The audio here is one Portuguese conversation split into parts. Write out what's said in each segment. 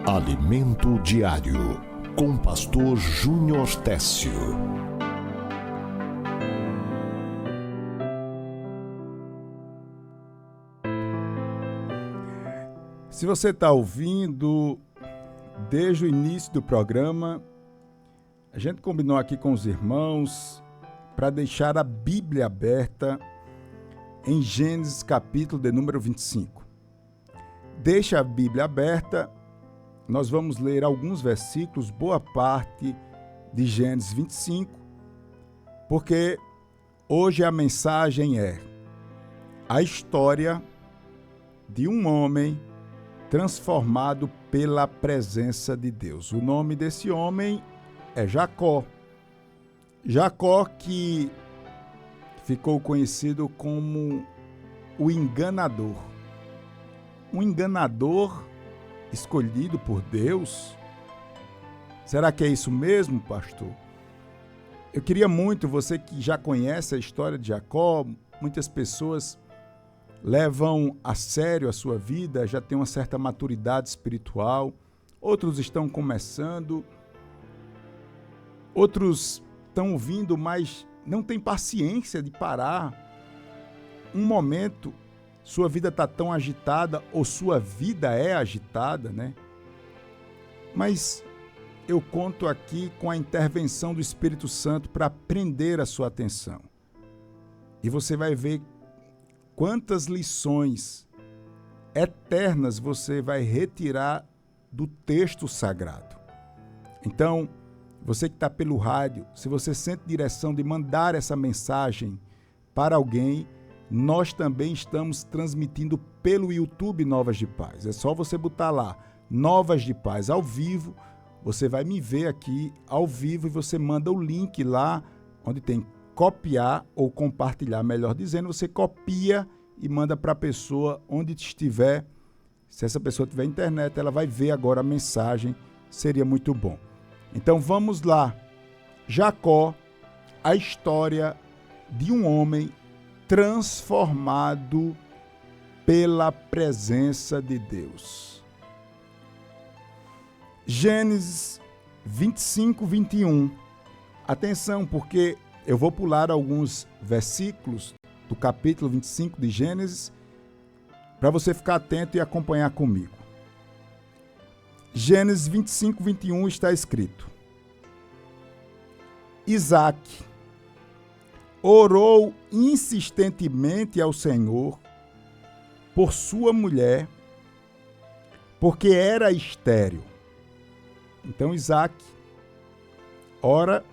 Alimento Diário, com Pastor Júnior Técio. Se você está ouvindo desde o início do programa, a gente combinou aqui com os irmãos para deixar a Bíblia aberta em Gênesis capítulo de número 25. Deixa a Bíblia aberta, nós vamos ler alguns versículos, boa parte de Gênesis 25, porque hoje a mensagem é a história de um homem transformado pela presença de Deus. O nome desse homem é Jacó. Jacó, que ficou conhecido como o enganador. Um enganador escolhido por Deus? Será que é isso mesmo, pastor? Eu queria muito, você que já conhece a história de Jacó, muitas pessoas levam a sério a sua vida, já tem uma certa maturidade espiritual, outros estão começando, outros estão ouvindo, mas não tem paciência de parar. Um momento, sua vida está tão agitada, ou sua vida é agitada, né? Mas eu conto aqui com a intervenção do Espírito Santo para prender a sua atenção. E você vai ver quantas lições eternas você vai retirar do texto sagrado. Então, você que está pelo rádio, se você sente direção de mandar essa mensagem para alguém, nós também estamos transmitindo pelo YouTube Novas de Paz. É só você botar lá, Novas de Paz ao vivo, você vai me ver aqui ao vivo e você manda o link lá onde tem copiar ou compartilhar, melhor dizendo, você copia e manda para a pessoa onde estiver. Se essa pessoa tiver internet, ela vai ver agora a mensagem, seria muito bom. Então vamos lá. Jacó, a história de um homem transformado pela presença de Deus. Gênesis 25, 21. Atenção, porque eu vou pular alguns versículos do capítulo 25 de Gênesis para você ficar atento e acompanhar comigo. Gênesis 25, 21 está escrito: Isaac orou insistentemente ao Senhor por sua mulher, porque era estéril. Então Isaac ora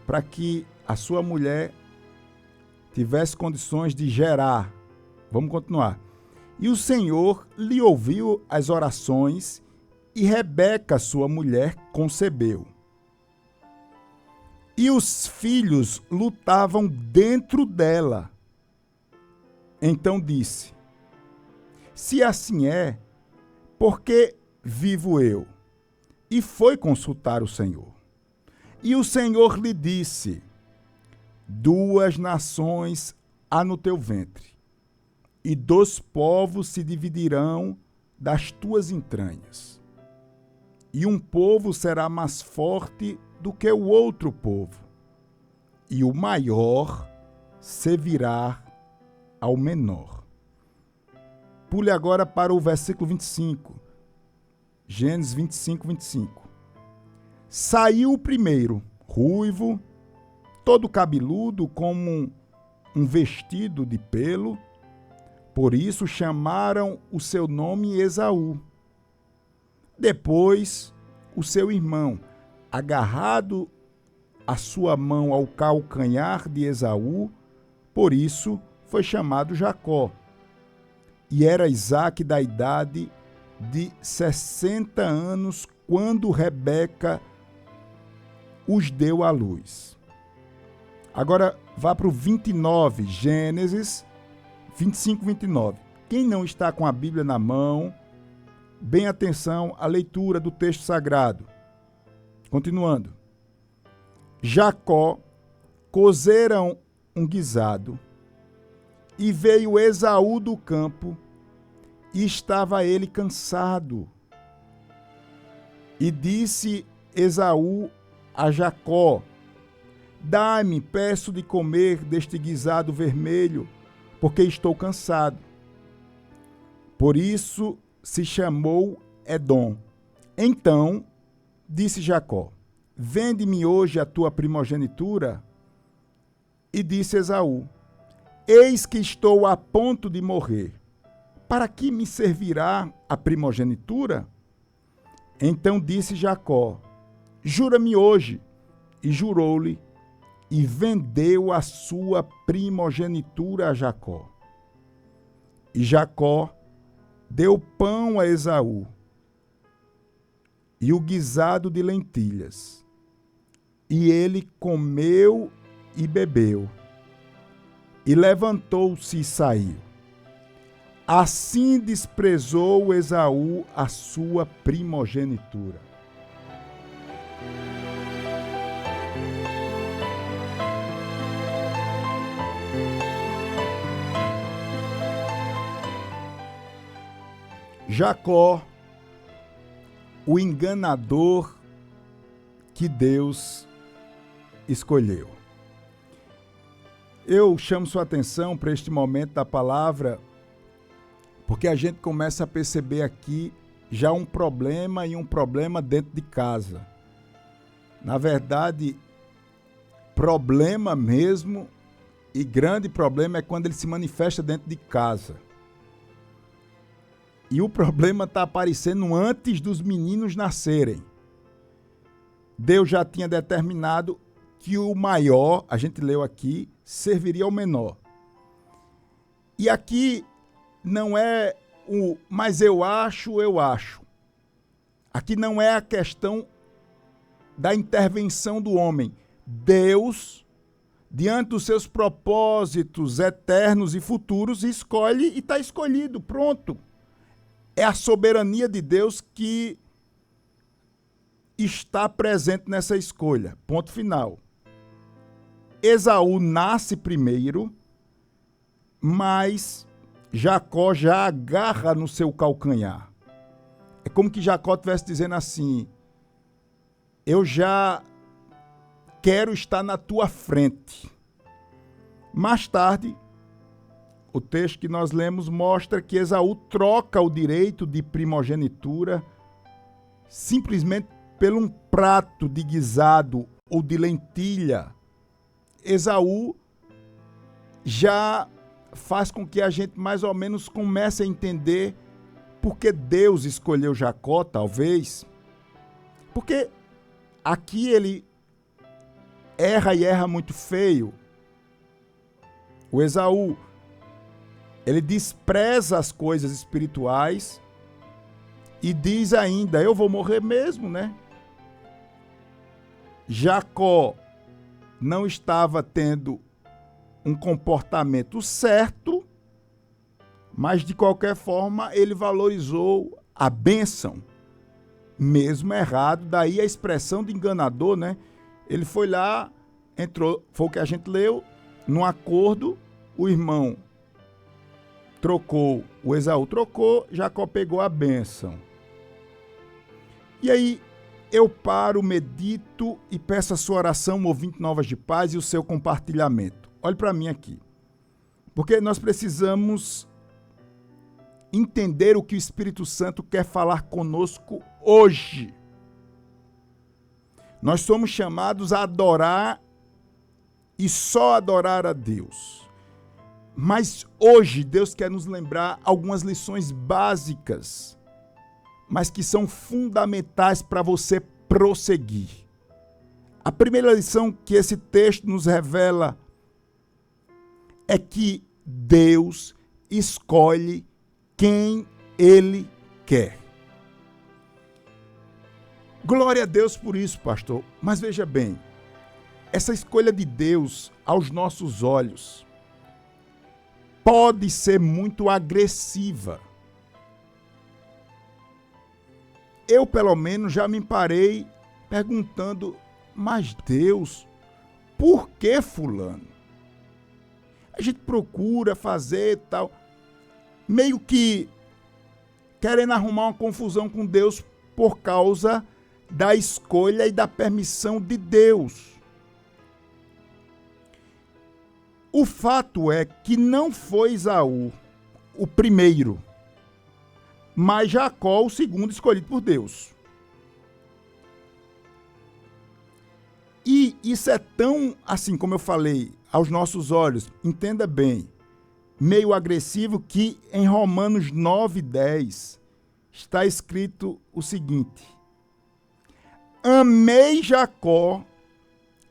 para que a sua mulher tivesse condições de gerar. Vamos continuar. E o Senhor lhe ouviu as orações e Rebeca, sua mulher, concebeu. E os filhos lutavam dentro dela. Então disse: se assim é, por que vivo eu? E foi consultar o Senhor. E o Senhor lhe disse: 2 nações há no teu ventre, e 2 povos se dividirão das tuas entranhas. E um povo será mais forte do que o outro povo, e o maior servirá ao menor. Pule agora para o versículo 25. Gênesis 25, 25. Saiu o primeiro, ruivo, todo cabeludo, como um vestido de pelo, por isso chamaram o seu nome Esaú. Depois, o seu irmão, agarrado a sua mão ao calcanhar de Esaú, por isso foi chamado Jacó. E era Isaque da idade de 60 anos, quando Rebeca os deu à luz. Agora vá para o 29, Gênesis 25, 29. Quem não está com a Bíblia na mão, bem atenção à leitura do texto sagrado. Continuando. Jacó cozeram um guisado, e veio Esaú do campo, e estava ele cansado. E disse Esaú a Jacó: dá-me, peço de comer deste guisado vermelho, porque estou cansado. Por isso se chamou Edom. Então disse Jacó: vende-me hoje a tua primogenitura. E disse Esaú: eis que estou a ponto de morrer. Para que me servirá a primogenitura? Então disse Jacó: jura-me hoje. E jurou-lhe, e vendeu a sua primogenitura a Jacó. E Jacó deu pão a Esaú, e o guisado de lentilhas. E ele comeu e bebeu, e levantou-se e saiu. Assim desprezou Esaú a sua primogenitura. Jacó, o enganador que Deus escolheu. Eu chamo sua atenção para este momento da palavra, porque a gente começa a perceber aqui já um problema e um problema dentro de casa. Na verdade, problema mesmo e grande problema é quando ele se manifesta dentro de casa. E o problema está aparecendo antes dos meninos nascerem. Deus já tinha determinado que o maior, a gente leu aqui, serviria ao menor. E aqui não é o mas eu acho. Aqui não é a questão da intervenção do homem. Deus, diante dos seus propósitos eternos e futuros, escolhe e está escolhido, pronto. É a soberania de Deus que está presente nessa escolha. Ponto final. Esaú nasce primeiro, mas Jacó já agarra no seu calcanhar. É como que Jacó estivesse dizendo assim: eu já quero estar na tua frente. Mais tarde, o texto que nós lemos mostra que Esaú troca o direito de primogenitura simplesmente por um prato de guisado ou de lentilha. Esaú já faz com que a gente mais ou menos comece a entender por que Deus escolheu Jacó, talvez. Porque aqui ele erra e erra muito feio. O Esaú, ele despreza as coisas espirituais e diz ainda: eu vou morrer mesmo, né? Jacó não estava tendo um comportamento certo, mas de qualquer forma ele valorizou a bênção, mesmo errado. Daí a expressão de enganador, né? Ele foi lá, entrou, foi o que a gente leu, num acordo, o irmão trocou, o Esaú trocou, Jacó pegou a bênção. E aí eu paro, medito e peço a sua oração, ouvinte Novas de Paz, e o seu compartilhamento. Olhe para mim aqui, porque nós precisamos entender o que o Espírito Santo quer falar conosco hoje. Nós somos chamados a adorar e só adorar a Deus. Mas hoje Deus quer nos lembrar algumas lições básicas, mas que são fundamentais para você prosseguir. A primeira lição que esse texto nos revela é que Deus escolhe quem Ele quer. Glória a Deus por isso, pastor. Mas veja bem, essa escolha de Deus aos nossos olhos pode ser muito agressiva. Eu, pelo menos, já me parei perguntando: mas Deus, por que fulano? A gente procura fazer tal, meio que querendo arrumar uma confusão com Deus por causa da escolha e da permissão de Deus. O fato é que não foi Esaú o primeiro, mas Jacó o segundo escolhido por Deus. E isso é tão, assim como eu falei, aos nossos olhos, entenda bem, meio agressivo, que em Romanos 9:10 está escrito o seguinte: amei Jacó.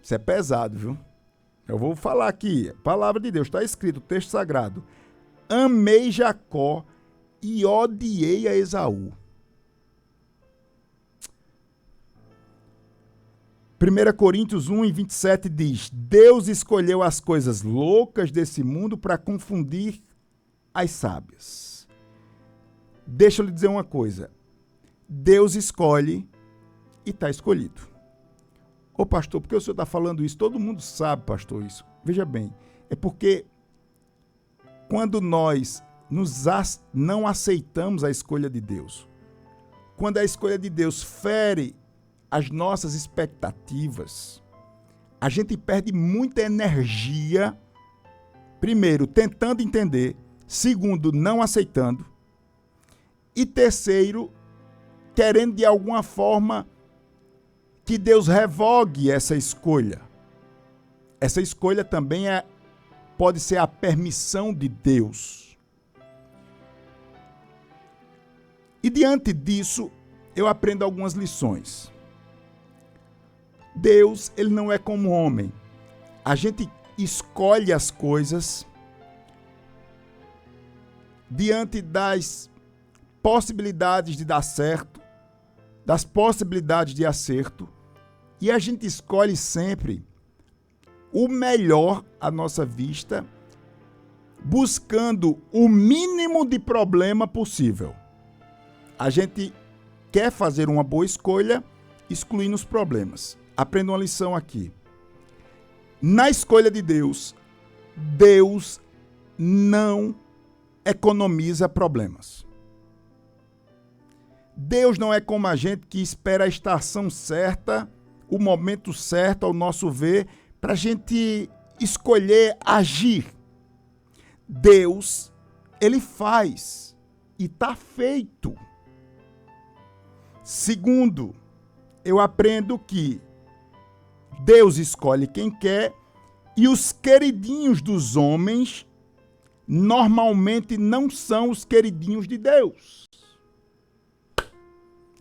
Isso é pesado, viu? Eu vou falar aqui, palavra de Deus, está escrito, texto sagrado. Amei Jacó e odiei a Esaú. 1 Coríntios 1:27 diz: Deus escolheu as coisas loucas desse mundo para confundir as sábias. Deixa eu lhe dizer uma coisa. Deus escolhe e está escolhido. Ô pastor, por que o senhor está falando isso? Todo mundo sabe, pastor, isso. Veja bem, é porque quando nós não aceitamos a escolha de Deus, quando a escolha de Deus fere as nossas expectativas, a gente perde muita energia, primeiro, tentando entender, segundo, não aceitando, e terceiro, querendo de alguma forma que Deus revogue essa escolha. Essa escolha também pode ser a permissão de Deus. E diante disso, eu aprendo algumas lições. Deus, ele não é como homem. A gente escolhe as coisas diante das possibilidades de dar certo, das possibilidades de acerto, e a gente escolhe sempre o melhor à nossa vista, buscando o mínimo de problema possível. A gente quer fazer uma boa escolha, excluindo os problemas. Aprenda uma lição aqui. Na escolha de Deus, Deus não economiza problemas. Deus não é como a gente que espera a estação certa, o momento certo, ao nosso ver, para a gente escolher agir. Deus, ele faz e está feito. Segundo, eu aprendo que Deus escolhe quem quer e os queridinhos dos homens normalmente não são os queridinhos de Deus.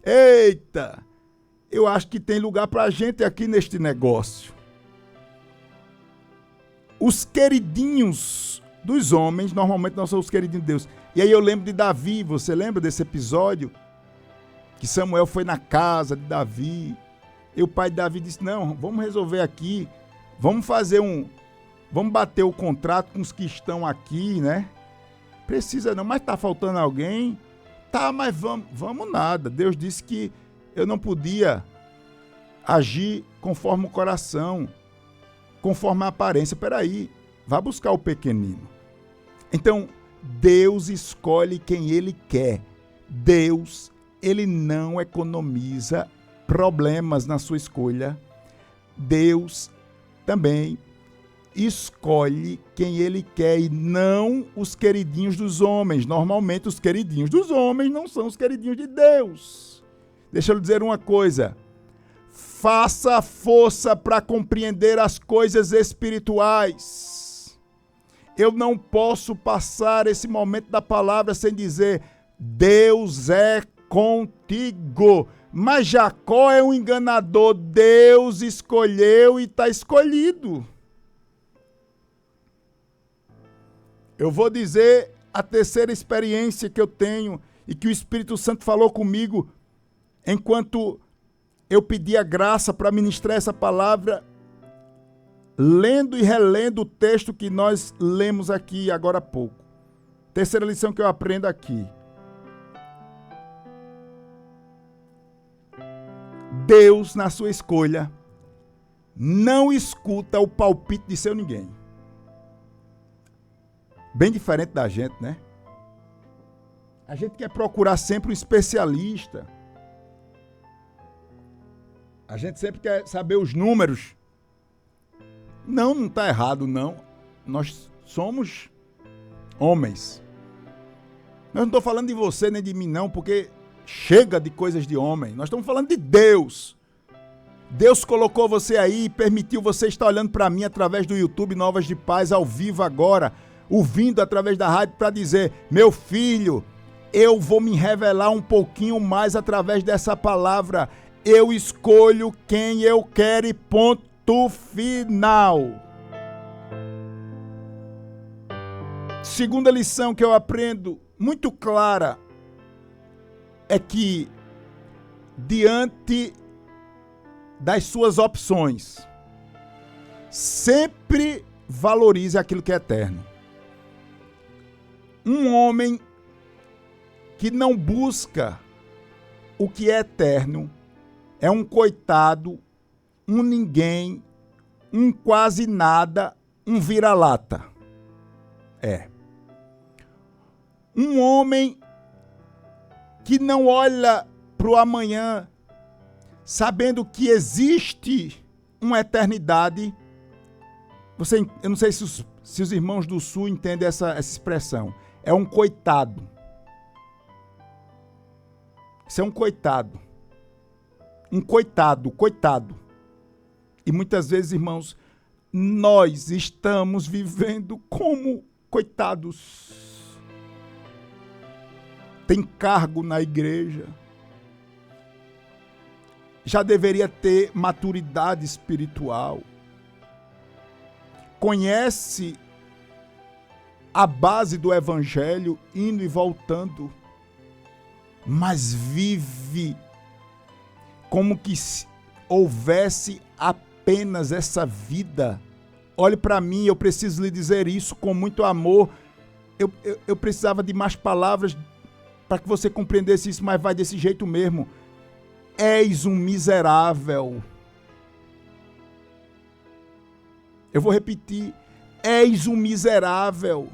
Eita! Eu acho que tem lugar para a gente aqui neste negócio. Os queridinhos dos homens normalmente não são os queridinhos de Deus. E aí eu lembro de Davi, você lembra desse episódio? Que Samuel foi na casa de Davi. E o pai de Davi disse, não, vamos resolver aqui. Vamos bater o contrato com os que estão aqui, né? Precisa não, mas tá faltando alguém. Tá, mas vamos nada. Deus disse que eu não podia agir conforme o coração, conforme a aparência. Peraí, vá buscar o pequenino. Então, Deus escolhe quem Ele quer. Deus, Ele não economiza problemas na sua escolha. Deus também escolhe quem Ele quer e não os queridinhos dos homens. Normalmente os queridinhos dos homens não são os queridinhos de Deus. Deixa eu lhe dizer uma coisa. Faça força para compreender as coisas espirituais. Eu não posso passar esse momento da palavra sem dizer Deus é contigo. Mas Jacó é um enganador. Deus escolheu e está escolhido. Eu vou dizer a terceira experiência que eu tenho e que o Espírito Santo falou comigo enquanto eu pedi a graça para ministrar essa palavra, lendo e relendo o texto que nós lemos aqui agora há pouco. Terceira lição que eu aprendo aqui. Deus, na sua escolha, não escuta o palpite de seu ninguém. Bem diferente da gente, né? A gente quer procurar sempre um especialista. A gente sempre quer saber os números. Não está errado, não. Nós somos homens. Eu não estou falando de você nem de mim, não, porque chega de coisas de homem. Nós estamos falando de Deus. Deus colocou você aí e permitiu você estar olhando para mim através do YouTube Novas de Paz, ao vivo agora, ouvindo através da rádio para dizer: meu filho, eu vou me revelar um pouquinho mais através dessa palavra. Eu escolho quem eu quero e ponto final. Segunda lição que eu aprendo, muito clara, é que diante das suas opções, sempre valorize aquilo que é eterno. Um homem que não busca o que é eterno é um coitado, um ninguém, um quase nada, um vira-lata. É. Um homem que não olha para o amanhã, sabendo que existe uma eternidade. Eu não sei se os irmãos do Sul entendem essa expressão. É um coitado. Isso é um coitado. Um coitado. E muitas vezes, irmãos, nós estamos vivendo como coitados. Tem cargo na igreja. Já deveria ter maturidade espiritual. Conhece a base do evangelho, indo e voltando, mas vive como que houvesse apenas essa vida. Olhe para mim, eu preciso lhe dizer isso com muito amor. Eu precisava de mais palavras para que você compreendesse isso, mas vai desse jeito mesmo. És um miserável. Eu vou repetir. És um miserável.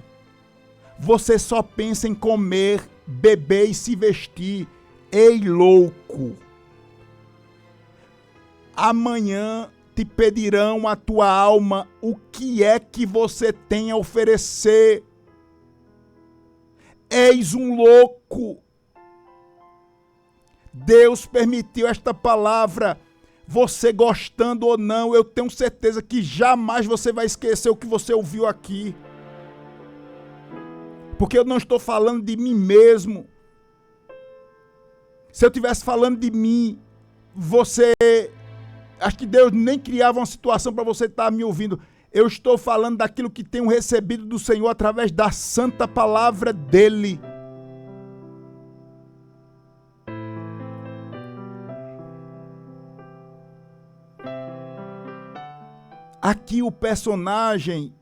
Você só pensa em comer, beber e se vestir. Ei, louco. Amanhã te pedirão a tua alma o que é que você tem a oferecer. És um louco. Deus permitiu esta palavra, você gostando ou não, eu tenho certeza que jamais você vai esquecer o que você ouviu aqui. Porque eu não estou falando de mim mesmo. Se eu estivesse falando de mim, acho que Deus nem criava uma situação para você estar me ouvindo. Eu estou falando daquilo que tenho recebido do Senhor através da santa palavra dEle. Aqui o personagem,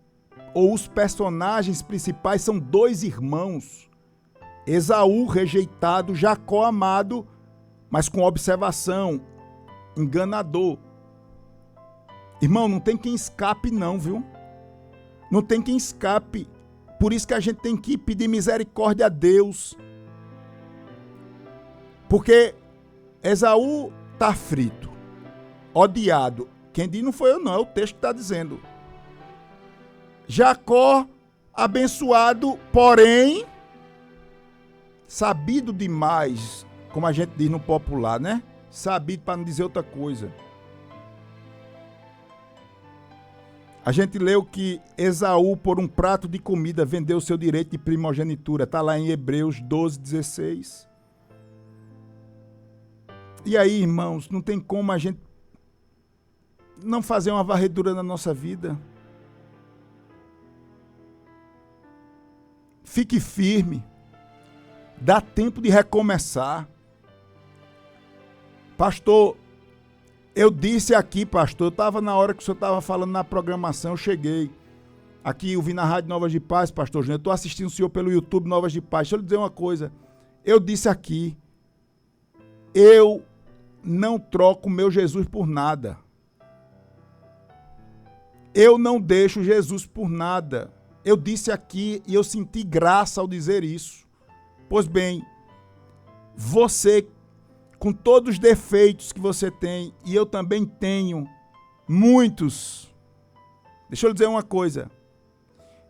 ou os personagens principais são dois irmãos. Esaú rejeitado, Jacó amado, mas com observação, enganador. Irmão, não tem quem escape não, viu? Não tem quem escape. Por isso que a gente tem que pedir misericórdia a Deus. Porque Esaú está frito, odiado. Quem diz não foi eu não, é o texto que está dizendo. Jacó abençoado, porém sabido demais, como a gente diz no popular, né? Sabido para não dizer outra coisa. A gente leu que Esaú, por um prato de comida, vendeu seu direito de primogenitura. Está lá em Hebreus 12:16. E aí, irmãos, não tem como a gente não fazer uma varredura na nossa vida. Fique firme. Dá tempo de recomeçar. Pastor, eu disse aqui, pastor, estava na hora que o senhor estava falando na programação, eu cheguei. Aqui eu vim na Rádio Novas de Paz, pastor Júnior, eu estou assistindo o senhor pelo YouTube Novas de Paz. Deixa eu lhe dizer uma coisa. Eu disse aqui, eu não troco meu Jesus por nada. Eu não deixo Jesus por nada. Eu disse aqui e eu senti graça ao dizer isso. Pois bem, você com todos os defeitos que você tem, e eu também tenho muitos. Deixa eu lhe dizer uma coisa.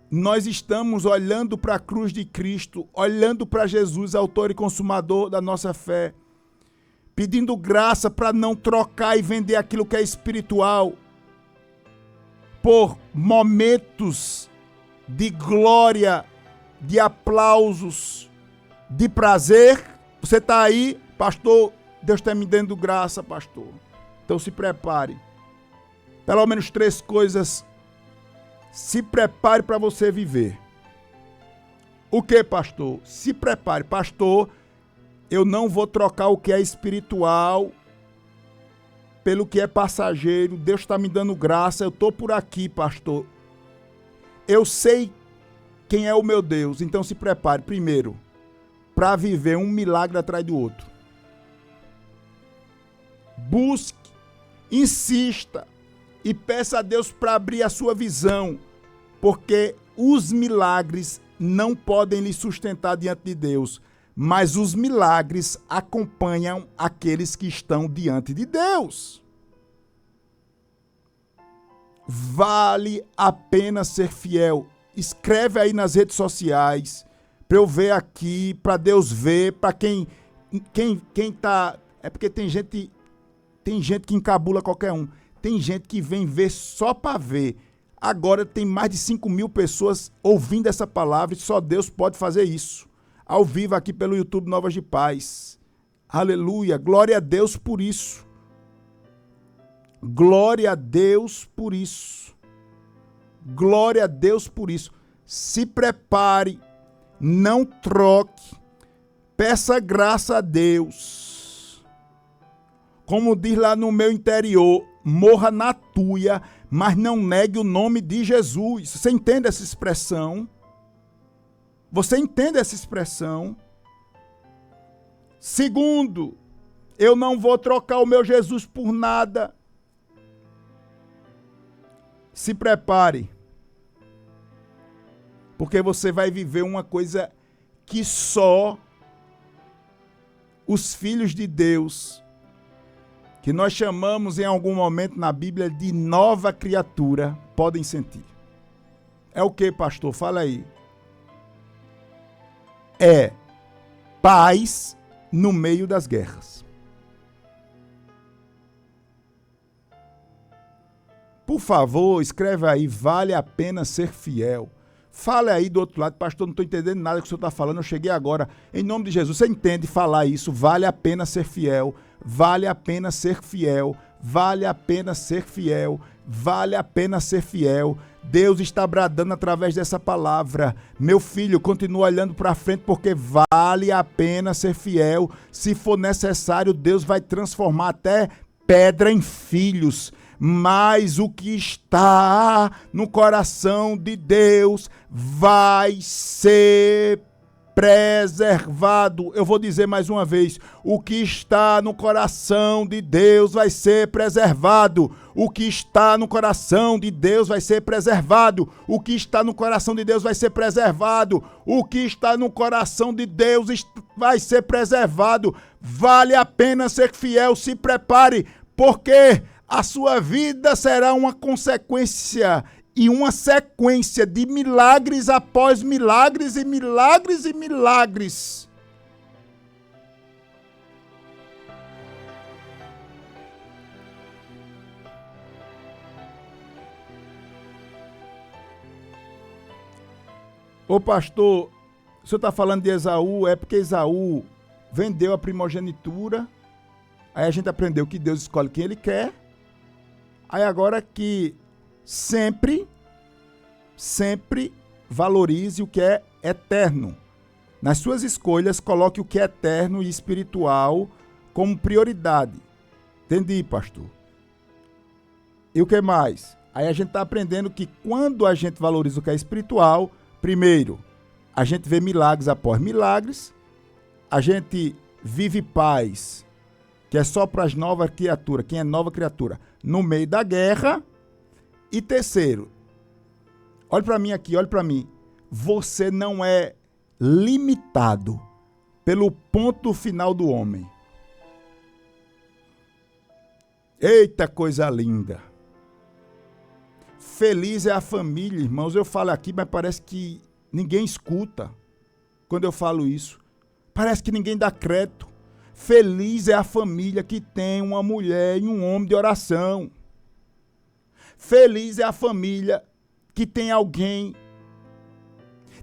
Nós estamos olhando para a cruz de Cristo, olhando para Jesus, autor e consumador da nossa fé, pedindo graça para não trocar e vender aquilo que é espiritual por momentos de glória, de aplausos, de prazer. Você está aí, pastor, Deus está me dando graça, pastor. Então se prepare. Pelo menos 3 coisas. Se prepare para você viver. O que, pastor? Se prepare. Pastor, eu não vou trocar o que é espiritual pelo que é passageiro. Deus está me dando graça. Eu estou por aqui, pastor. Eu sei quem é o meu Deus. Então se prepare, primeiro, para viver um milagre atrás do outro. Busque, insista e peça a Deus para abrir a sua visão, porque os milagres não podem lhe sustentar diante de Deus, mas os milagres acompanham aqueles que estão diante de Deus. Vale a pena ser fiel. Escreve aí nas redes sociais, para eu ver aqui, para Deus ver, para quem tá... É porque tem gente que encabula qualquer um. Tem gente que vem ver só para ver. Agora tem mais de 5.000 pessoas ouvindo essa palavra e só Deus pode fazer isso. Ao vivo aqui pelo YouTube Novas de Paz. Aleluia. Glória a Deus por isso. Glória a Deus por isso. Glória a Deus por isso. Se prepare. Não troque. Peça graça a Deus. Como diz lá no meu interior, morra na tuia, mas não negue o nome de Jesus. Você entende essa expressão? Você entende essa expressão? Segundo, eu não vou trocar o meu Jesus por nada. Se prepare, porque você vai viver uma coisa que só os filhos de Deus, que nós chamamos em algum momento na Bíblia de nova criatura, podem sentir. É o que, pastor? Fala aí. É paz no meio das guerras. Por favor, escreve aí, vale a pena ser fiel. Fala aí do outro lado, pastor, não estou entendendo nada que o senhor está falando, eu cheguei agora. Em nome de Jesus, você entende falar isso? Vale a pena ser fiel, vale a pena ser fiel, vale a pena ser fiel, vale a pena ser fiel. Deus está bradando através dessa palavra. Meu filho, continua olhando para frente, porque vale a pena ser fiel. Se for necessário, Deus vai transformar até pedra em filhos. Mas o que está no coração de Deus vai ser preservado. Eu vou dizer mais uma vez, o que está no coração de Deus vai ser preservado. O que está no coração de Deus vai ser preservado. O que está no coração de Deus vai ser preservado. O que está no coração de Deus vai ser preservado. Vale a pena ser fiel, se prepare, porque a sua vida será uma consequência e uma sequência de milagres após milagres e milagres e milagres. Ô pastor, o senhor está falando de Esaú, é porque Esaú vendeu a primogenitura, aí a gente aprendeu que Deus escolhe quem ele quer. Aí agora que sempre valorize o que é eterno. Nas suas escolhas, coloque o que é eterno e espiritual como prioridade. Entendi, pastor. E o que mais? Aí a gente está aprendendo que quando a gente valoriza o que é espiritual, primeiro, a gente vê milagres após milagres, a gente vive paz, que é só para as novas criaturas, quem é nova criatura, no meio da guerra. E terceiro, olhe para mim aqui, olhe para mim, você não é limitado pelo ponto final do homem. Eita, coisa linda. Feliz é a família, irmãos. Eu falo aqui, mas parece que ninguém escuta quando eu falo isso. Parece que ninguém dá crédito. Feliz é a família que tem uma mulher e um homem de oração. Feliz é a família que tem alguém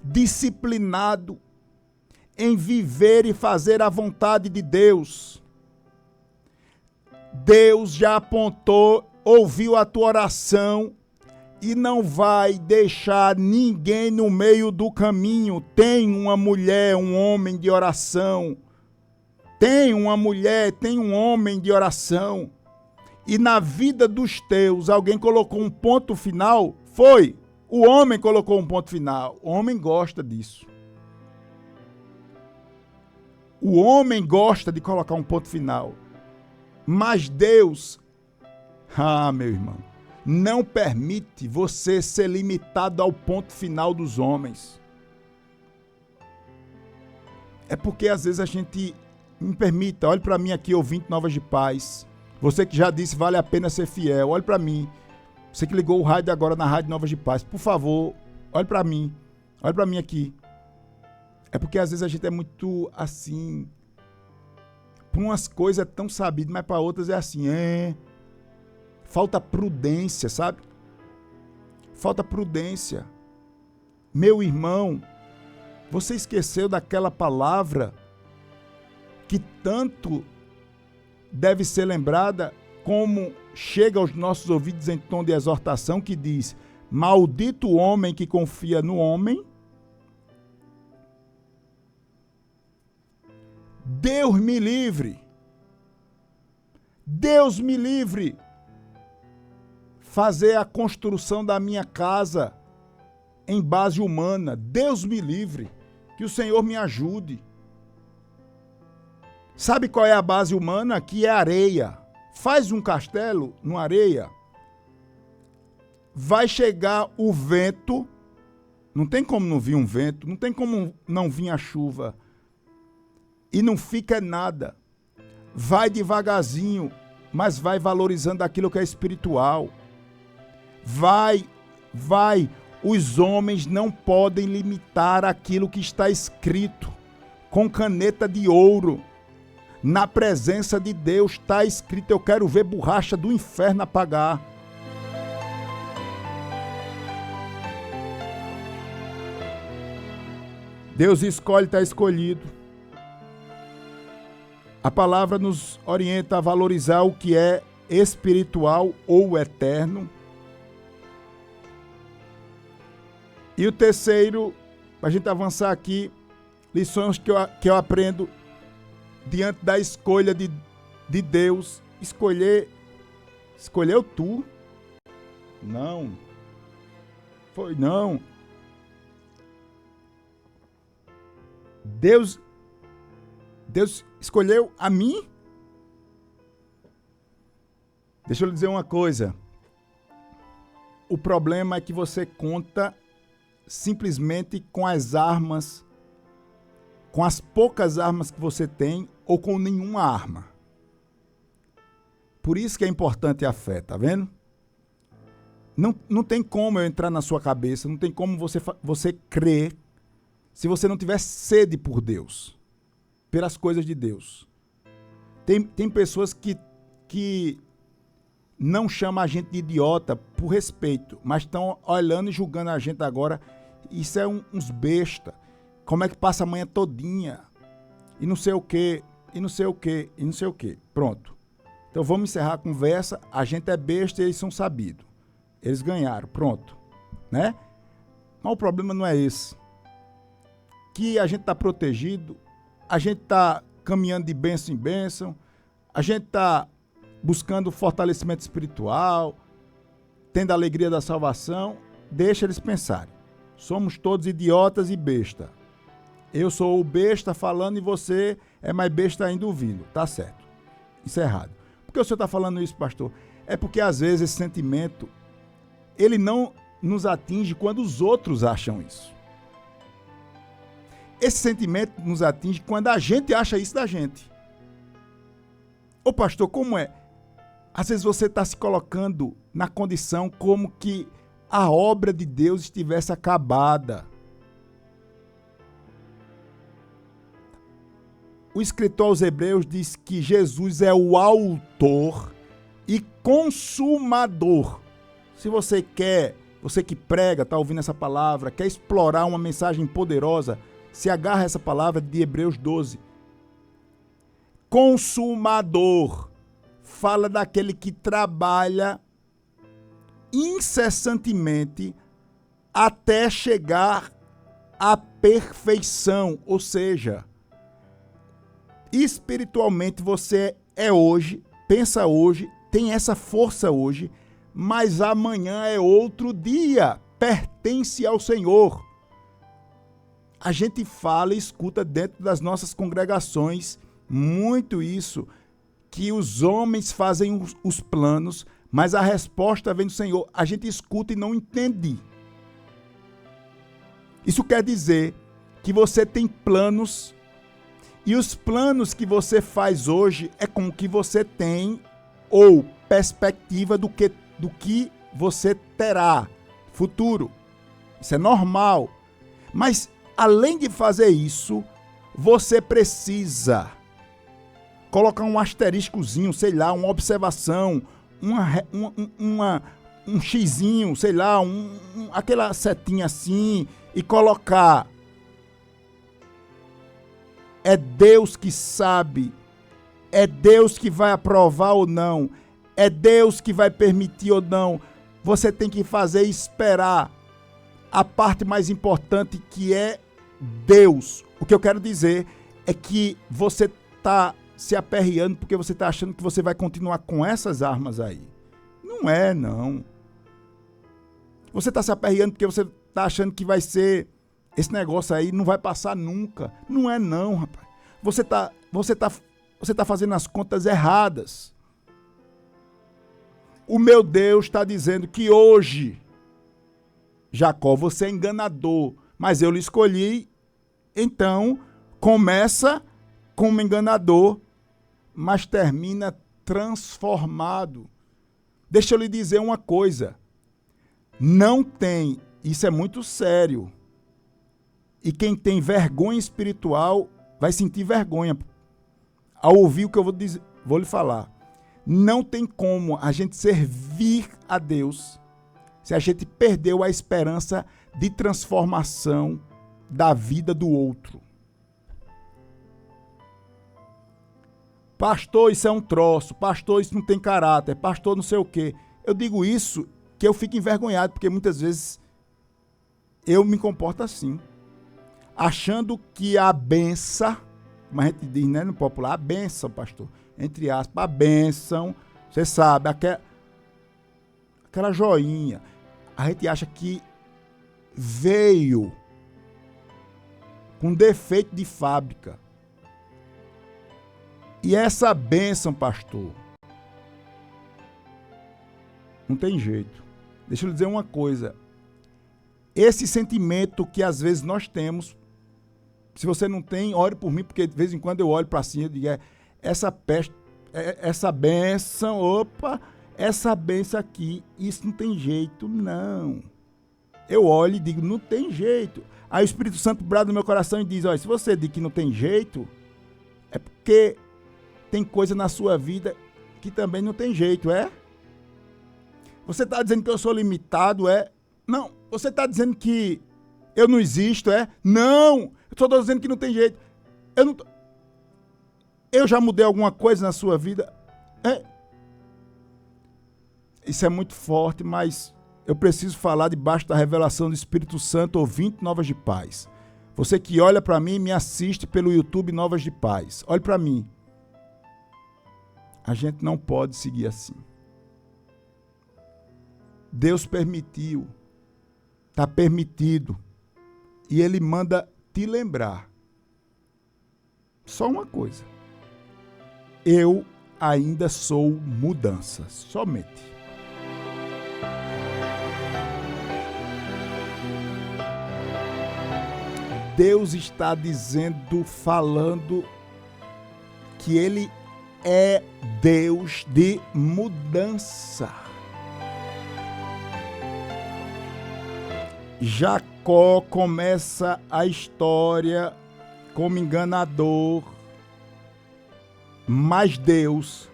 disciplinado em viver e fazer a vontade de Deus. Deus já apontou, ouviu a tua oração e não vai deixar ninguém no meio do caminho. Tem uma mulher, um homem de oração. Tem uma mulher, tem um homem de oração. E na vida dos teus, alguém colocou um ponto final? Foi. O homem colocou um ponto final. O homem gosta disso. O homem gosta de colocar um ponto final. Mas Deus, meu irmão, não permite você ser limitado ao ponto final dos homens. É porque às vezes a gente, me permita, olhe para mim aqui, ouvinte Novas de Paz. Você que já disse, vale a pena ser fiel, olhe para mim. Você que ligou o rádio agora na Rádio Novas de Paz, por favor, olhe para mim aqui. É porque às vezes a gente é muito assim, para umas coisas é tão sabido, mas para outras é assim, falta prudência, sabe? Falta prudência. Meu irmão, você esqueceu daquela palavra que tanto deve ser lembrada, como chega aos nossos ouvidos em tom de exortação, que diz: maldito o homem que confia no homem. Deus me livre. Deus me livre. Fazer a construção da minha casa em base humana. Deus me livre. Que o Senhor me ajude. Sabe qual é a base humana? Que é areia. Faz um castelo numa areia. Vai chegar o vento. Não tem como não vir um vento. Não tem como não vir a chuva. E não fica nada. Vai devagarzinho, mas vai valorizando aquilo que é espiritual. Vai. Os homens não podem limitar aquilo que está escrito com caneta de ouro. Na presença de Deus está escrito: eu quero ver borracha do inferno apagar. Deus escolhe, está escolhido. A palavra nos orienta a valorizar o que é espiritual ou eterno. E o terceiro, para a gente avançar aqui, lições que eu aprendo diante da escolha de Deus. Escolheu tu? Não. Foi não. Deus escolheu a mim? Deixa eu lhe dizer uma coisa. O problema é que você conta simplesmente com as armas, com as poucas armas que você tem, ou com nenhuma arma. Por isso que é importante a fé, tá vendo? Não tem como eu entrar na sua cabeça, não tem como você crer se você não tiver sede por Deus, pelas coisas de Deus. Tem pessoas que não chamam a gente de idiota por respeito, mas estão olhando e julgando a gente agora. Isso é uns besta. Como é que passa a manhã todinha? E não sei o quê, e não sei o quê, e não sei o quê. Pronto. Então vamos encerrar a conversa. A gente é besta e eles são sabidos. Eles ganharam, pronto. Né? Mas o problema não é esse. Que a gente está protegido, a gente está caminhando de bênção em bênção, a gente está buscando fortalecimento espiritual, tendo a alegria da salvação. Deixa eles pensarem. Somos todos idiotas e besta. Eu sou o besta falando e você é mais besta ainda ouvindo. Tá certo. Isso é errado. Por que o senhor está falando isso, pastor? É porque às vezes esse sentimento, ele não nos atinge quando os outros acham isso. Esse sentimento nos atinge quando a gente acha isso da gente. Ô pastor, como é? Às vezes você está se colocando na condição como que a obra de Deus estivesse acabada. O escritor aos Hebreus diz que Jesus é o autor e consumador. Se você quer, você que prega, está ouvindo essa palavra, quer explorar uma mensagem poderosa, se agarra essa palavra de Hebreus 12. Consumador. Fala daquele que trabalha incessantemente até chegar à perfeição. Ou seja, espiritualmente você é hoje, pensa hoje, tem essa força hoje, mas amanhã é outro dia, pertence ao Senhor. A gente fala e escuta dentro das nossas congregações muito isso, que os homens fazem os planos, mas a resposta vem do Senhor. A gente escuta e não entende. Isso quer dizer que você tem planos, e os planos que você faz hoje é com o que você tem, ou perspectiva do que você terá futuro. Isso é normal. Mas, além de fazer isso, você precisa colocar um asteriscozinho, sei lá, uma observação, um xizinho, sei lá, aquela setinha assim, e colocar: é Deus que sabe, é Deus que vai aprovar ou não, é Deus que vai permitir ou não. Você tem que fazer e esperar a parte mais importante, que é Deus. O que eu quero dizer é que você está se aperreando porque você está achando que você vai continuar com essas armas aí. Não é, não. Você está se aperreando porque você está achando que vai ser... Esse negócio aí não vai passar nunca. Não é não, rapaz. Você tá fazendo as contas erradas. O meu Deus está dizendo que hoje, Jacó, você é enganador, mas eu lhe escolhi, então começa como enganador, mas termina transformado. Deixa eu lhe dizer uma coisa. Não tem, isso é muito sério. E quem tem vergonha espiritual vai sentir vergonha ao ouvir o que eu vou lhe falar. Não tem como a gente servir a Deus se a gente perdeu a esperança de transformação da vida do outro. Pastor, isso é um troço. Pastor, isso não tem caráter. Pastor, não sei o quê. Eu digo isso que eu fico envergonhado, porque muitas vezes eu me comporto assim, achando que a benção, como a gente diz, né, no popular, a benção, pastor, entre aspas, a benção, você sabe, aquela joinha, a gente acha que veio com defeito de fábrica. E essa bênção, pastor, não tem jeito. Deixa eu lhe dizer uma coisa. Esse sentimento que às vezes nós temos, se você não tem, ore por mim, porque de vez em quando eu olho para cima e digo, essa peste, essa bênção, essa bênção aqui, isso não tem jeito, não. Eu olho e digo, não tem jeito. Aí o Espírito Santo brada no meu coração e diz, olha, se você diz que não tem jeito, é porque tem coisa na sua vida que também não tem jeito, é? Você está dizendo que eu sou limitado, é? Não. Você está dizendo que eu não existo, é? Não. Eu só estou dizendo que não tem jeito. Eu já mudei alguma coisa na sua vida? É? Isso é muito forte, mas eu preciso falar debaixo da revelação do Espírito Santo, ouvinte Novas de Paz. Você que olha para mim e me assiste pelo YouTube Novas de Paz. Olhe para mim. A gente não pode seguir assim. Deus permitiu. Está permitido. E Ele manda te lembrar. Só uma coisa. Eu ainda sou mudança. Somente. Deus está dizendo, falando, que Ele é Deus de mudança. Jacó começa a história como enganador, mas Deus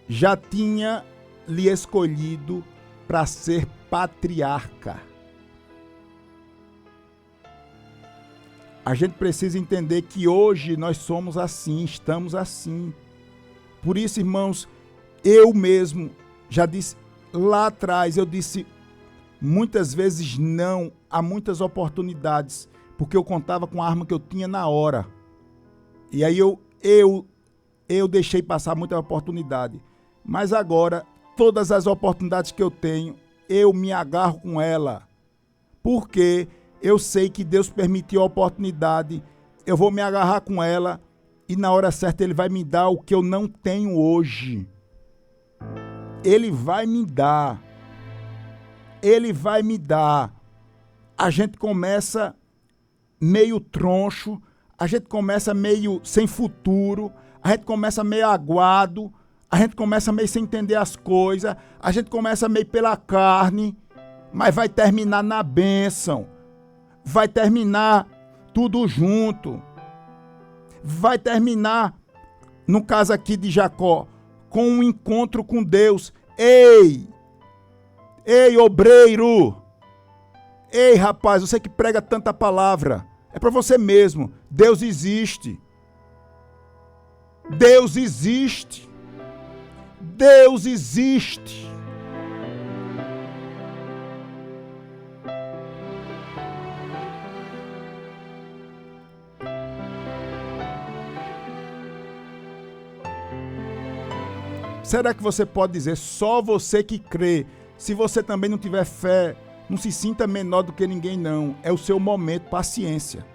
já tinha lhe escolhido para ser patriarca. A gente precisa entender que hoje nós somos assim, estamos assim. Por isso, irmãos, eu mesmo já disse lá atrás, eu disse muitas vezes não a muitas oportunidades, porque eu contava com a arma que eu tinha na hora. E aí eu deixei passar muita oportunidade. Mas agora, todas as oportunidades que eu tenho, eu me agarro com ela. Porque eu sei que Deus permitiu a oportunidade, eu vou me agarrar com ela e na hora certa Ele vai me dar o que eu não tenho hoje. Ele vai me dar. Ele vai me dar. A gente começa meio troncho, a gente começa meio sem futuro, a gente começa meio aguado, a gente começa meio sem entender as coisas, a gente começa meio pela carne, mas vai terminar na bênção. Vai terminar tudo junto. Vai terminar, no caso aqui de Jacó, com um encontro com Deus. Ei, obreiro! Ei, rapaz, você que prega tanta palavra, é para você mesmo. Deus existe. Deus existe. Deus existe. Será que você pode dizer só você que crê? Se você também não tiver fé, não se sinta menor do que ninguém, não. É o seu momento, paciência.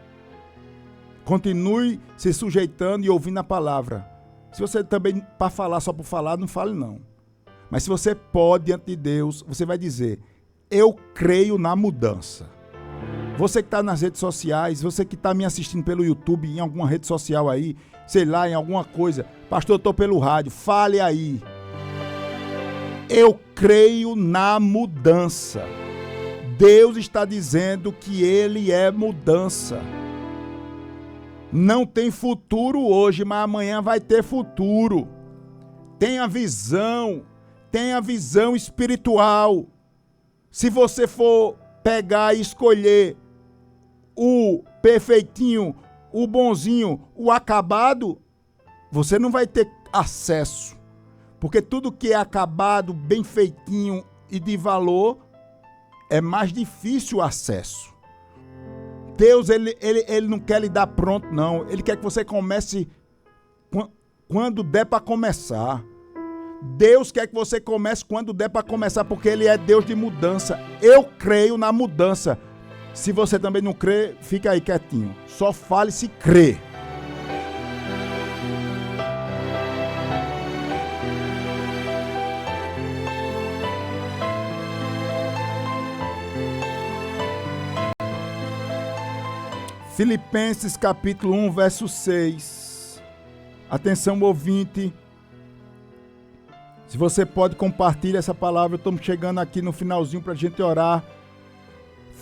Continue se sujeitando e ouvindo a palavra. Se você também, para falar só por falar, não fale não. Mas se você pode diante de Deus, você vai dizer, eu creio na mudança. Você que está nas redes sociais, você que está me assistindo pelo YouTube, em alguma rede social aí, sei lá, em alguma coisa. Pastor, eu estou pelo rádio, fale aí. Eu creio na mudança. Deus está dizendo que Ele é mudança. Não tem futuro hoje, mas amanhã vai ter futuro. Tenha visão espiritual. Se você for pegar e escolher o perfeitinho, o bonzinho, o acabado, você não vai ter acesso. Porque tudo que é acabado, bem feitinho e de valor, é mais difícil o acesso. Deus, ele não quer lhe dar pronto, não. Ele quer que você comece quando der para começar. Deus quer que você comece quando der para começar, porque Ele é Deus de mudança. Eu creio na mudança. Se você também não crê, fica aí quietinho. Só fale se crê. Filipenses capítulo 1, verso 6. Atenção, ouvinte. Se você pode compartilhar essa palavra, estamos chegando aqui no finalzinho para a gente orar.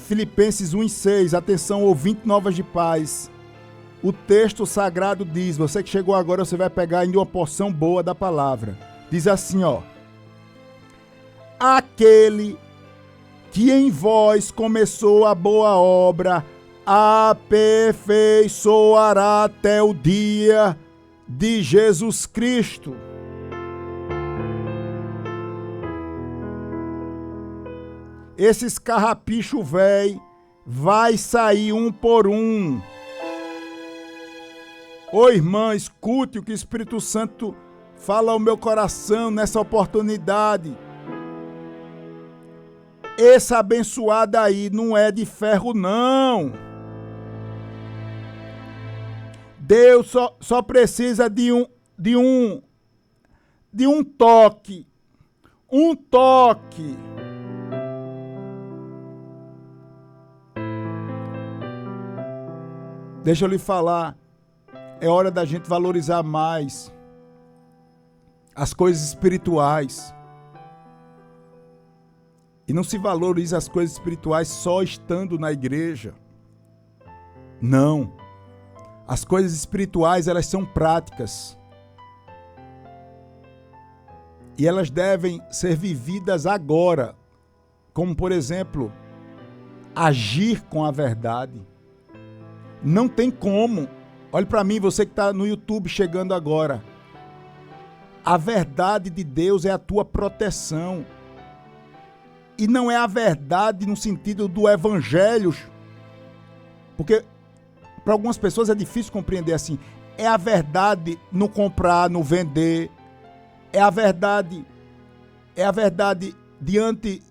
Filipenses 1 e 6. Atenção, ouvinte Novas de Paz. O texto sagrado diz, você que chegou agora, você vai pegar ainda uma porção boa da palavra. Diz assim, ó. Aquele que em vós começou a boa obra, aperfeiçoará até o dia de Jesus Cristo. Esses carrapicho véi vai sair um por um. Ô irmã, escute o que o Espírito Santo fala ao meu coração nessa oportunidade. Esse abençoado aí não é de ferro, não. Deus só precisa de um toque. Um toque. Deixa eu lhe falar. É hora da gente valorizar mais as coisas espirituais. E não se valoriza as coisas espirituais só estando na igreja. Não. As coisas espirituais, elas são práticas. E elas devem ser vividas agora. Como, por exemplo, agir com a verdade. Não tem como. Olhe para mim, você que está no YouTube chegando agora. A verdade de Deus é a tua proteção. E não é a verdade no sentido do evangelho. Porque para algumas pessoas é difícil compreender assim. É a verdade no comprar, no vender. É a verdade diante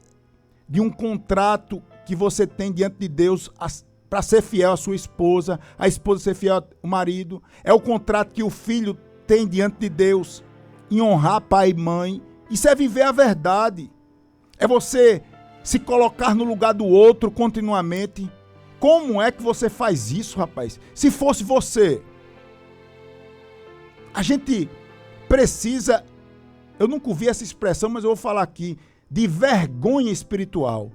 de um contrato que você tem diante de Deus para ser fiel à sua esposa, a esposa ser fiel ao marido. É o contrato que o filho tem diante de Deus em honrar pai e mãe. Isso é viver a verdade. É você se colocar no lugar do outro continuamente. Como é que você faz isso, rapaz? Se fosse você, a gente precisa, eu nunca ouvi essa expressão, mas eu vou falar aqui, de vergonha espiritual.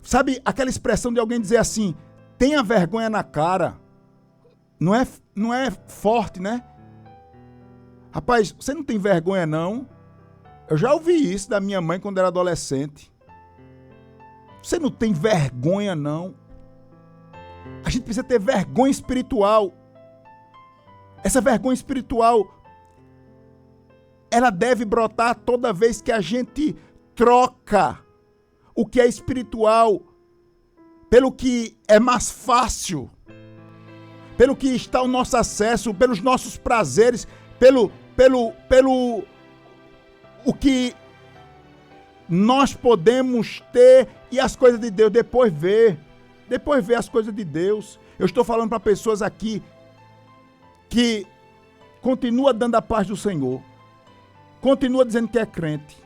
Sabe aquela expressão de alguém dizer assim, tenha vergonha na cara? Não é forte, né? Rapaz, você não tem vergonha não? Eu já ouvi isso da minha mãe quando era adolescente. Você não tem vergonha não? A gente precisa ter vergonha espiritual. Essa vergonha espiritual, ela deve brotar toda vez que a gente troca o que é espiritual pelo que é mais fácil, pelo que está ao nosso acesso, pelos nossos prazeres, pelo o que nós podemos ter e as coisas de Deus depois ver as coisas de Deus. Eu estou falando para pessoas aqui que continua dando a paz do Senhor, continua dizendo que é crente,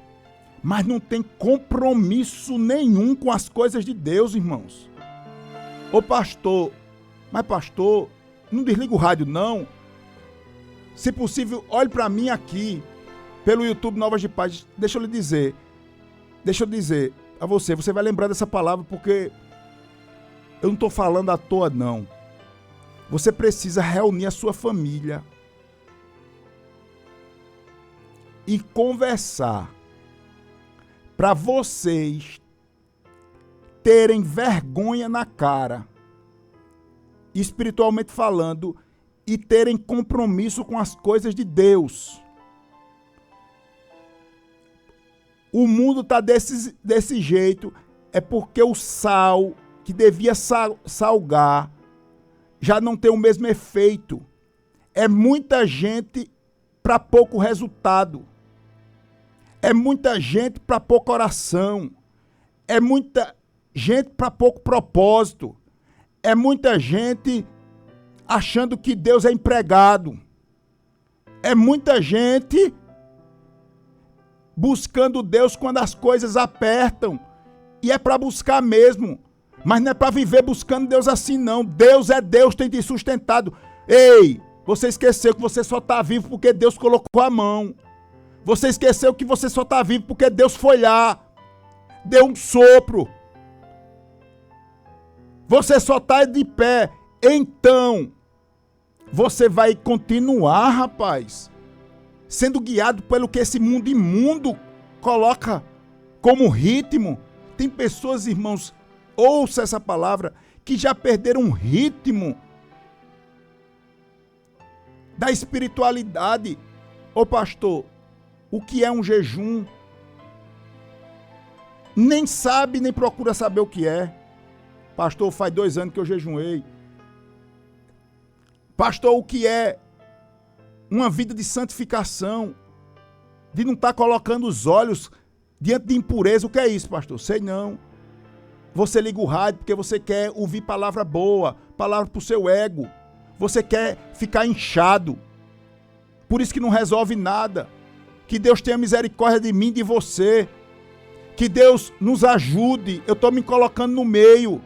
mas não tem compromisso nenhum com as coisas de Deus, irmãos. Ô pastor, mas pastor, não desliga o rádio não. Se possível, olhe para mim aqui, pelo YouTube Novas de Paz. Deixa eu dizer a você vai lembrar dessa palavra porque eu não estou falando à toa não. Você precisa reunir a sua família e conversar para vocês terem vergonha na cara, espiritualmente falando, e terem compromisso com as coisas de Deus. O mundo está desse jeito, é porque o sal que devia salgar já não tem o mesmo efeito. É muita gente para pouco resultado. É muita gente para pouca oração. É muita gente para pouco propósito. É muita gente achando que Deus é empregado. É muita gente buscando Deus quando as coisas apertam. E é para buscar mesmo. Mas não é para viver buscando Deus assim não. Deus é Deus, tem te sustentado. Ei, você esqueceu que você só está vivo porque Deus colocou a mão. Você esqueceu que você só está vivo porque Deus foi lá. Deu um sopro. Você só está de pé. Então, você vai continuar, rapaz, sendo guiado pelo que esse mundo imundo coloca como ritmo. Tem pessoas, irmãos, ouça essa palavra, que já perderam o ritmo da espiritualidade. Ô pastor, o que é um jejum? Nem sabe, nem procura saber o que é. Pastor, faz 2 anos que eu jejuei. Pastor, o que é uma vida de santificação? De não estar colocando os olhos diante de impureza. O que é isso, pastor? Sei não. Você liga o rádio porque você quer ouvir palavra boa, palavra para o seu ego. Você quer ficar inchado. Por isso que não resolve nada. Que Deus tenha misericórdia de mim e de você. Que Deus nos ajude. Eu estou me colocando no meio.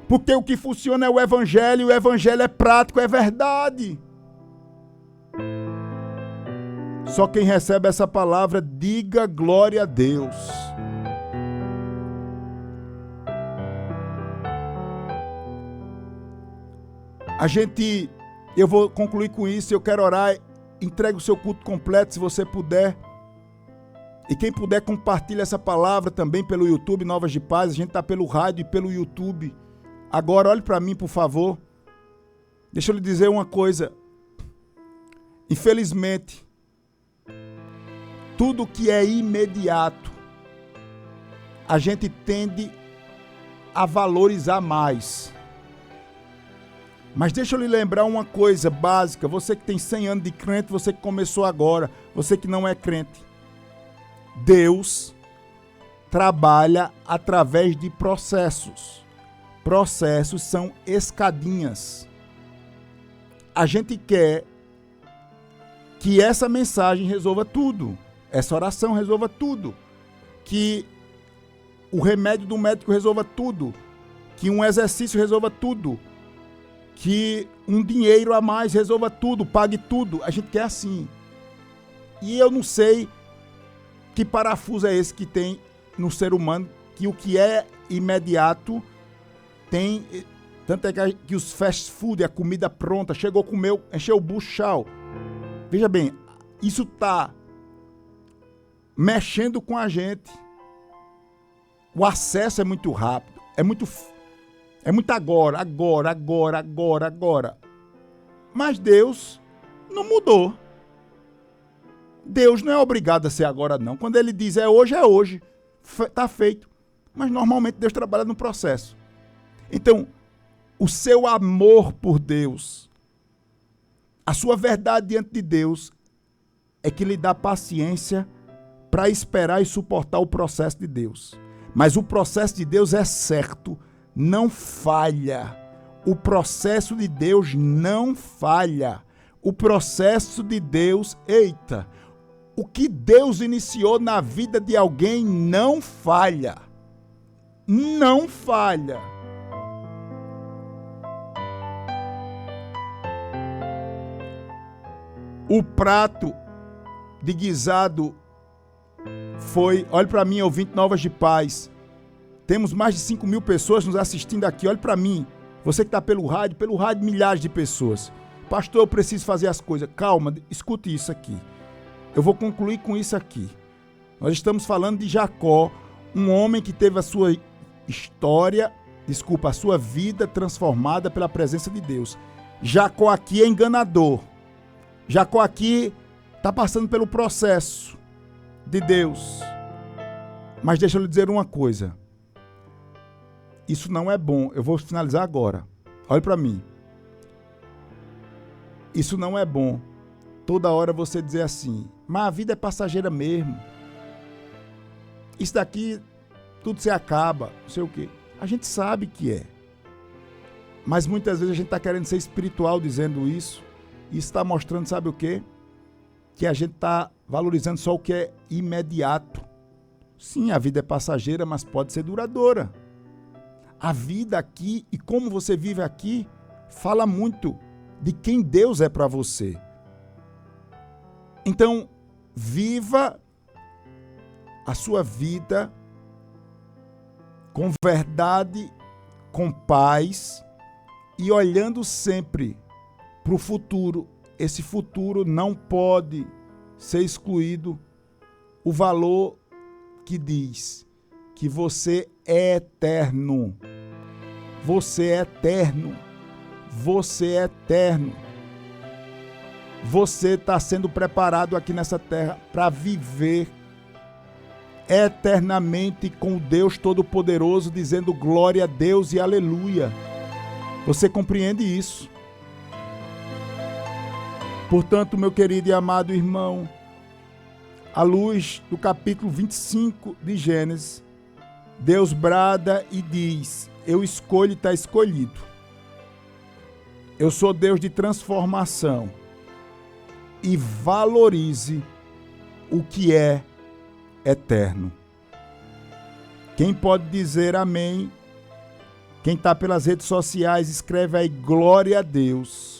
Porque o que funciona é o evangelho. O evangelho é prático, é verdade. Só quem recebe essa palavra, diga glória a Deus. Eu vou concluir com isso, eu quero orar, entregue o seu culto completo se você puder. E quem puder, compartilha essa palavra também pelo YouTube, Novas de Paz. A gente está pelo rádio e pelo YouTube. Agora, olhe para mim, por favor. Deixa eu lhe dizer uma coisa. Infelizmente, tudo que é imediato, a gente tende a valorizar mais. Mas deixa eu lhe lembrar uma coisa básica. Você que tem 100 anos de crente, você que começou agora, você que não é crente. Deus trabalha através de processos. Processos são escadinhas. A gente quer que essa mensagem resolva tudo. Essa oração resolva tudo. Que o remédio do médico resolva tudo. Que um exercício resolva tudo. Que um dinheiro a mais resolva tudo, pague tudo. A gente quer assim. E eu não sei que parafuso é esse que tem no ser humano, que o que é imediato tem... Tanto é que os fast food, a comida pronta, chegou, comeu, encheu o bucho, tchau. Veja bem, isso está mexendo com a gente. O acesso é muito rápido, é muito agora. Mas Deus não mudou. Deus não é obrigado a ser agora, não. Quando ele diz é hoje, está feito. Mas normalmente Deus trabalha no processo. Então, o seu amor por Deus, a sua verdade diante de Deus, é que lhe dá paciência para esperar e suportar o processo de Deus. Mas o processo de Deus é certo, não falha. O processo de Deus não falha. O processo de Deus, o que Deus iniciou na vida de alguém não falha. Não falha. O prato de guisado foi... Olhe para mim, ouvinte Novas de Paz. Temos mais de 5.000 pessoas nos assistindo aqui. Olhe para mim. Você que está pelo rádio milhares de pessoas. Pastor, eu preciso fazer as coisas. Calma, escute isso aqui. Eu vou concluir com isso aqui. Nós estamos falando de Jacó, um homem que teve a sua vida transformada pela presença de Deus. Jacó aqui é enganador. Jacó aqui está passando pelo processo de Deus. Mas deixa eu lhe dizer uma coisa. Isso não é bom. Eu vou finalizar agora. Olhe para mim. Isso não é bom. Toda hora você dizer assim, mas a vida é passageira mesmo. Isso daqui, tudo se acaba, não sei o quê. A gente sabe que é. Mas muitas vezes a gente está querendo ser espiritual dizendo isso. Isso está mostrando, sabe o quê? Que a gente está valorizando só o que é imediato. Sim, a vida é passageira, mas pode ser duradoura. A vida aqui e como você vive aqui fala muito de quem Deus é para você. Então, viva a sua vida com verdade, com paz e olhando sempre para o futuro. Esse futuro não pode ser excluído. O valor que diz que você é eterno. Você é eterno. Você é eterno. Você está sendo preparado aqui nessa terra para viver eternamente com o Deus Todo-Poderoso, dizendo glória a Deus e aleluia. Você compreende isso? Portanto, meu querido e amado irmão, à luz do capítulo 25 de Gênesis, Deus brada e diz, eu escolho e está escolhido. Eu sou Deus de transformação. E valorize o que é eterno. Quem pode dizer amém? Quem está pelas redes sociais, escreve aí glória a Deus.